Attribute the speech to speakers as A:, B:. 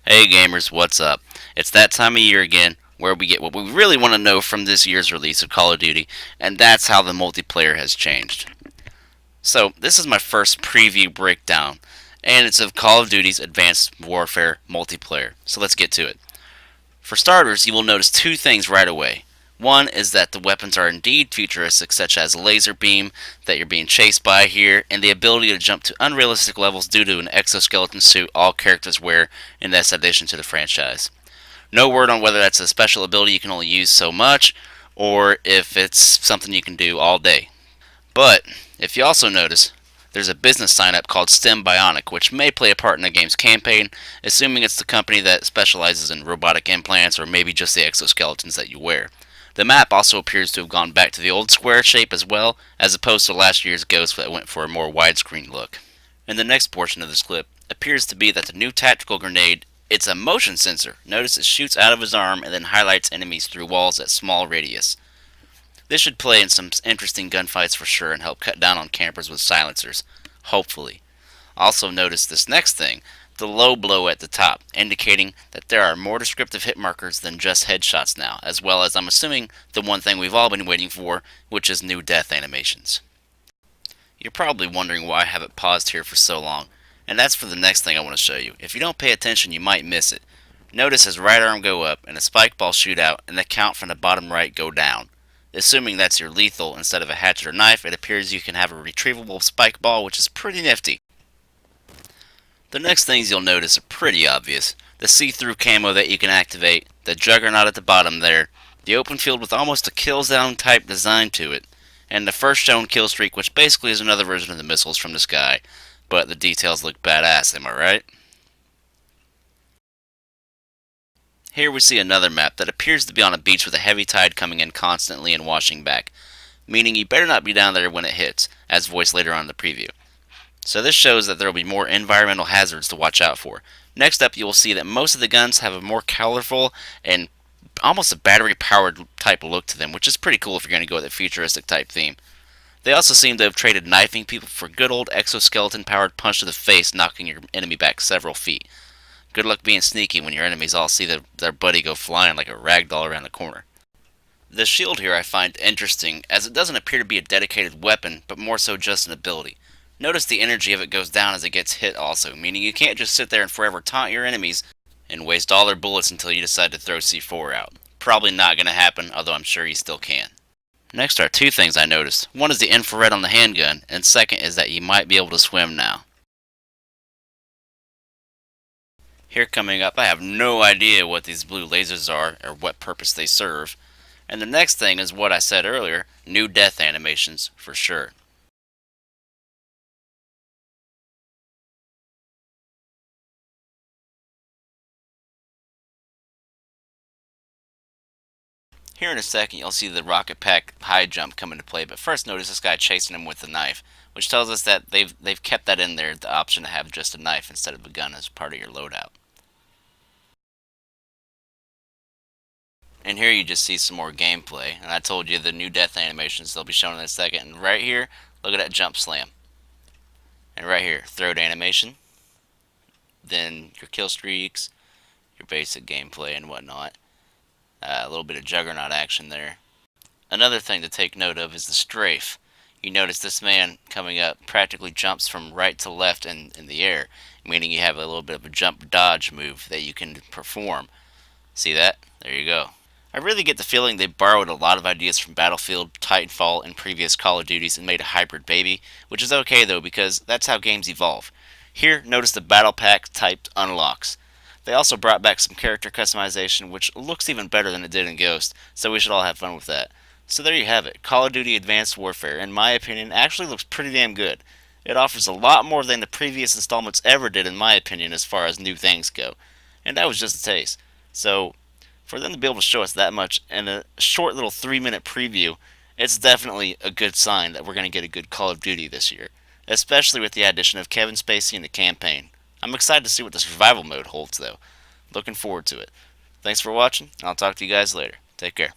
A: Hey gamers, what's up? It's that time of year again where we get what we really want to know from this year's release of Call of Duty, and that's how the multiplayer has changed. So, this is my first preview breakdown, and it's of Call of Duty's Advanced Warfare multiplayer. So, let's get to it. For starters, you will notice two things right away. One is that the weapons are indeed futuristic, such as a laser beam that you're being chased by here, and the ability to jump to unrealistic levels due to an exoskeleton suit all characters wear in this addition to the franchise. No word on whether that's a special ability you can only use so much, or if it's something you can do all day. But, if you also notice, there's a business sign up called STEM Bionic, which may play a part in the game's campaign, assuming it's the company that specializes in robotic implants or maybe just the exoskeletons that you wear. The map also appears to have gone back to the old square shape as well, as opposed to last year's Ghost that went for a more widescreen look. In the next portion of this clip appears to be that the new tactical grenade, it's a motion sensor. Notice it shoots out of his arm and then highlights enemies through walls at small radius. This should play in some interesting gunfights for sure and help cut down on campers with silencers. Hopefully. Also notice this next thing, the low blow at the top, indicating that there are more descriptive hit markers than just headshots now, as well as, I'm assuming, the one thing we've all been waiting for, which is new death animations. You're probably wondering why I have it paused here for so long, and that's for the next thing I want to show you. If you don't pay attention, you might miss it. Notice his right arm go up, and a spike ball shoot out, and the count from the bottom right go down. Assuming that's your lethal instead of a hatchet or knife, it appears you can have a retrievable spike ball, which is pretty nifty. The next things you'll notice are pretty obvious. The see-through camo that you can activate, the juggernaut at the bottom there, the open field with almost a kill zone type design to it, and the first shown kill streak, which basically is another version of the missiles from the sky, but the details look badass, am I right? Here we see another map that appears to be on a beach with a heavy tide coming in constantly and washing back, meaning you better not be down there when it hits, as voiced later on in the preview. So this shows that there will be more environmental hazards to watch out for. Next up, you will see that most of the guns have a more colorful and almost a battery-powered type look to them, which is pretty cool if you're going to go with a futuristic type theme. They also seem to have traded knifing people for good old exoskeleton-powered punch to the face, knocking your enemy back several feet. Good luck being sneaky when your enemies all see their buddy go flying like a rag doll around the corner. The shield here I find interesting, as it doesn't appear to be a dedicated weapon, but more so just an ability. Notice the energy of it goes down as it gets hit also, meaning you can't just sit there and forever taunt your enemies and waste all their bullets until you decide to throw C4 out. Probably not going to happen, although I'm sure you still can. Next are two things I noticed. One is the infrared on the handgun, and second is that you might be able to swim now. Here coming up, I have no idea what these blue lasers are or what purpose they serve. And the next thing is what I said earlier, new death animations for sure. Here in a second you'll see the rocket pack high jump come into play, but first notice this guy chasing him with a knife, which tells us that they've kept that in there, the option to have just a knife instead of a gun as part of your loadout. And here you just see some more gameplay. And I told you the new death animations, they'll be shown in a second. And right here, look at that jump slam. And right here, throat animation. Then your kill streaks, your basic gameplay and whatnot. A little bit of juggernaut action there. Another thing to take note of is the strafe. You notice this man coming up practically jumps from right to left in the air, meaning you have a little bit of a jump dodge move that you can perform. See that? There you go. I really get the feeling they borrowed a lot of ideas from Battlefield, Titanfall, and previous Call of Duties and made a hybrid baby, which is okay though because that's how games evolve. Here, notice the Battle Pack typed unlocks. They also brought back some character customization, which looks even better than it did in Ghost, so we should all have fun with that. So there you have it. Call of Duty Advanced Warfare, in my opinion, actually looks pretty damn good. It offers a lot more than the previous installments ever did, in my opinion, as far as new things go. And that was just a taste. So, for them to be able to show us that much in a short little 3-minute preview, it's definitely a good sign that we're going to get a good Call of Duty this year, especially with the addition of Kevin Spacey in the campaign. I'm excited to see what the survival mode holds, though. Looking forward to it. Thanks for watching, and I'll talk to you guys later. Take care.